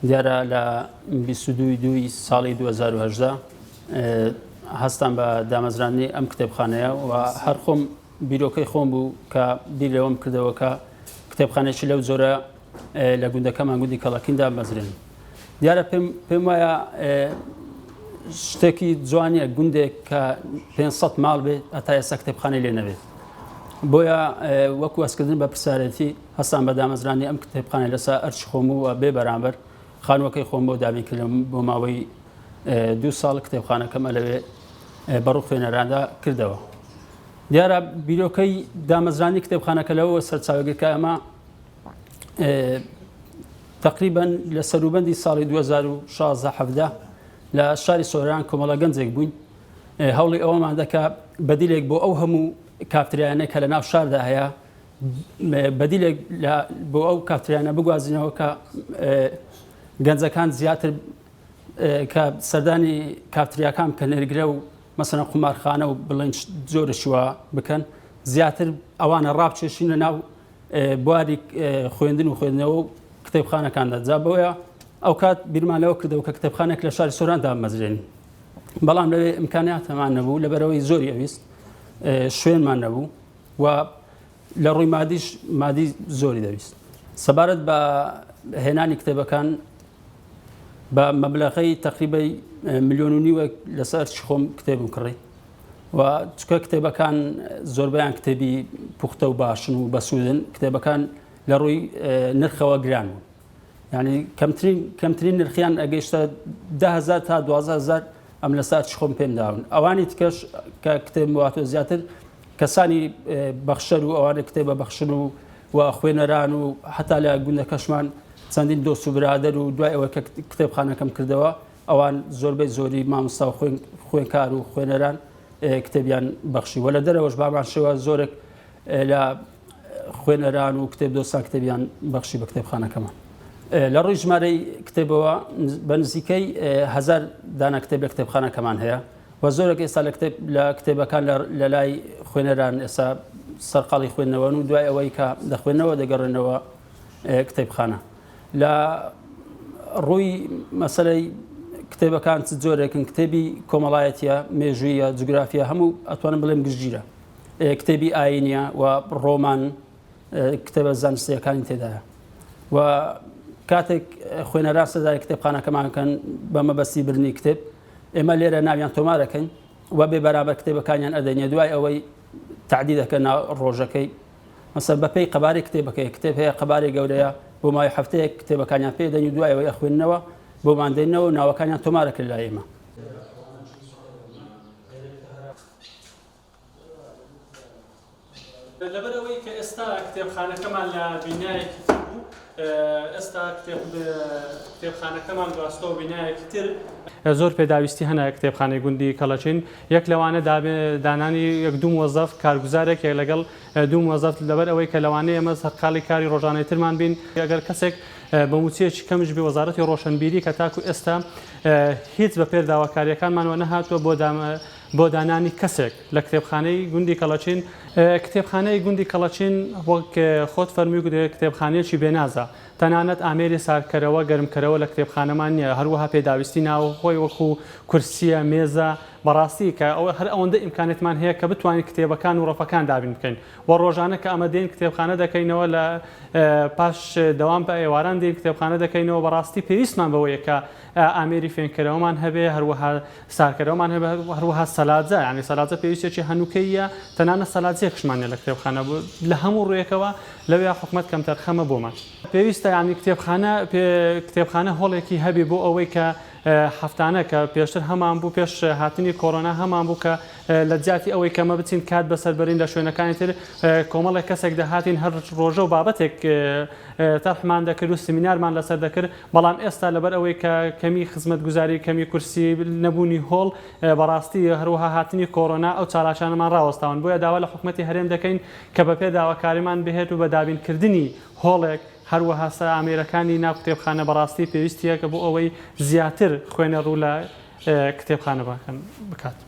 دیارە لە 22 ساڵی 2018 هەستان بە دامەزرانی ئەم کتێبخانەیە و هەر خۆم بیرۆکەی خۆم بوو کە بیر لەوەم کردەوە کە کتێبخانێکی لەو زۆرە لە گوندەکەمان گوندی کەڵەکین دامەزرێن. دیارە پێم وایە شتێکی جوانیە گوندێک کە 500 ماڵ بێت هەتا ئێستا کتێبخانەی لێ نەبێت. بۆیە وەکو ئەسکردن بە پرسیارەتی هەستان بە دامەزرانی ئەم کتێبخانەی لەسەر ئەرچ خۆم و بێ بەرامبەر خانووەکەی خۆم بۆ دابین کردم بۆ ماوەی 2 ساڵ کتێبخانەکەمە لەوێ بەڕوو خوێنەراندا کردەوە. دیارە بیرۆکەی دامەزرانی کتێبخانەکە لەوە سەرچاوەگرکە ئەمە تقریباً لە سەروبەندی ساڵی 2016 لە شاری سۆران کۆمەڵە گەنجێک بووین هەوڵی ئەوەمان دەکا بەدیلێک بۆ ئەو هەموو کافتریانەی کە لە ناو شاردا هەیە بەدیلێک بۆ ئەو کافتریانە بگوازینەوە کە گەنجەکان زیاتر کە سەردانی کافتریاکان کە نێرگرە و مەسەڵەن قومارخانە و بڵێن زۆرە شووە بکەن زیاتر ئەوانە ڕابچێشینە ناو بواری خوێندن و خوێندنەوە و کتێبخانەکاندا جا بۆیە ئەو کات بیرمانەوە کردەوە کە کتێبخانێک لە شاری سۆراندا مەزرێن بەڵام لەوێ ئیمکانیاتمان نەبوو لەبەرەوەی زۆری ئەویست شوێنمان نەبوو و لە ڕووی مادی زۆری دەویست. سەبارەت بە هێنانی کتێبەکان بە مەبلەغەی تقریبەی 1.5 میلیۆن لەسەر خۆم کتێبم کڕی و چکە کتێبەکان زۆربیان کتێبی پوختە و باشن و بەسوودن کتێبەکان لە ڕووی نرخەوە گران بوون. یعنی کەمترین نرخیان ئەگەیشتە 10,000 تا 12,000 ئەم لەسەر خۆم پێم داون. ئەوانی تکەش کە کتێب واتۆ زیاتر کەسانی بەخشەر و ئەوانە کتێبە بەخشن و خوێنەران و حتا لە گوندەکەشمان چەندین دۆست و برادەر و دوای ئەوە کە کتێبخانەکەم کردەوە ئەوان زۆربەی زۆری مامۆستا و خوێنکار و خوێنەران کتێبیان بەخشی وە لە دەرەوەش بامان شێوە زۆرێک لە خوێنەران و کتێب دۆستان کتێبیان بەخشی بە کتێبخانەکەمان. لە ڕووی ژمارەی کتێبەوە بە نزیکەی 1000 دانە کتێب لە کتێبخانەکەمان هەیە و زۆرێک ئێستا لە کتێبەکان لە لای خوێنەران ئێستا سەرقاڵی خوێندنەوەن و دوای ئەوەی کە دەخوێنەوە دەگەڕێنەوە کتێبخانە. لە ڕووی مەسەلەی کتێبەکان چ جۆرێکن کتێبی کۆمەڵایەتیە مێژوویە جوگرافیا هەموو ئەتوانم بڵێم گشتگیرە کتێبی ئاینیە و ڕۆمان کتێبە زانستیەکانی تێدایە و کاتێک خوێنەران سەدای کتێبخانەکەمانکەن بە مەبەستی برنی کتێب ئێمە لێرە ناویان تۆمارەکەین و بێ بەرامبەر کتێبەکانیان ئەدەنیە دوای ئەوەی تعدی دەکەن ڕۆژەکەی مەسەڵەن بەپێی قەبارەی کتێبەکەی کتێب هەیە قەبارەی گەورەیە بۆ مای هەفتەیەک کتێبەکانیان پێ دەنی دوای ئەوەی ئەخوێننەوە بۆمان دێنەوە ناوەکانیان تۆمارەکرد لای ئێمە. لەبەرەوەی کە ئێستا کتێبخانەکەمان لە بینایەکی بوو ئێستا کتێبخانەکەمان گواستەوە بینایەکی تر زۆر پێداویستی هەنە کتێبخانەی گوندی کەڵەچین یەک لەوانە دانانی یەک دوو مۆزەف کارگوزارێک یەک لەگەڵ دوو مۆزەف لەبەر ئەوەی کە لەوانەیە ئەمە سەرقاڵی کاری ڕۆژانەی ترمان بین ئەگەر کەسێک بە موچیەکی کەمش بێ وەزارەتی ڕۆشنبیری کە تاکو ئێستا هیچ بە پێرداواکاریەکانمانوە نەهاتووە بۆ دانانی کەسێک لە کتێبخانەی گوندی کەڵەچین. کتێبخانەی گوندی کەڵەچین وەک خۆت فەرمی کتێبخانەیەکی بێنازە تەنانەت ئامێری سارکەرەوە گەرمکەرەوە لە کتێبخانەمان نییە هەروەها پێداویستی ناوخۆی وەکو کورسیە مێزە بەڕاستی کە هەر ئەوەندە ئیمکانێتمان هەیە کە بتوانین کتێبەکان و ڕەفەکان دابین بکەین و ڕۆژانە کە ئەمە دێن کتێبخانە دەکەینەوە لە پاش دەوام بە ئێواران دێن کتێبخانە دەکەینەوە بەڕاستی پێویستمان بەوەیە کە ئامێری فێنکەرەوەمان هەبێ هەروەها سارکەرەوەمان هەبێ هەروەها سەلاجە یعنی سەلاجە پێویستێکی هەنووکەیە تەنانە سەلاجەیەکشمانە لە کتێبخانە لە هەموو ڕوویەکەوە لەوێ حکومەت کەم تەرخەمە بۆمان پێویستە یعنی کتێبخانە هۆڵێکی هەبێ بۆ ئەوەی کە هەفتانە کە پێشتر هەمان بوو پێش هاتنی کۆرۆنا هەمان بوو کە لە جیاتی ئەوەی کەمە بچین کات بەسەربەرین لە شوێنەکانی تر کۆمەڵێک کەسێک دەهاتین هەر ڕۆژە و بابەتێک تەرحمان دەکرد و سمینارمان لەسەر دەکرد بەڵام ئێستا لەبەر ئەوەی کە کەمی خزمەتگوزاری کەمی کورسی نەبوونی هۆڵ بەڕاستی هەروەها هاتنی کۆرۆنا ئەو چالاکانەمان ڕاوەستاون بۆیە داوا لە حکوومەتی هەرێم دەکەین کە بەپێ داواکاریمان بهێت و بە دابینکردنی هۆڵێک هەروەها ئامێرەکانی ناو کتێبخانە بەڕاستی پێویستیە کە بۆ ئەوەی زیاتر خوێنە ڕوو لە کتێبخانە بکات.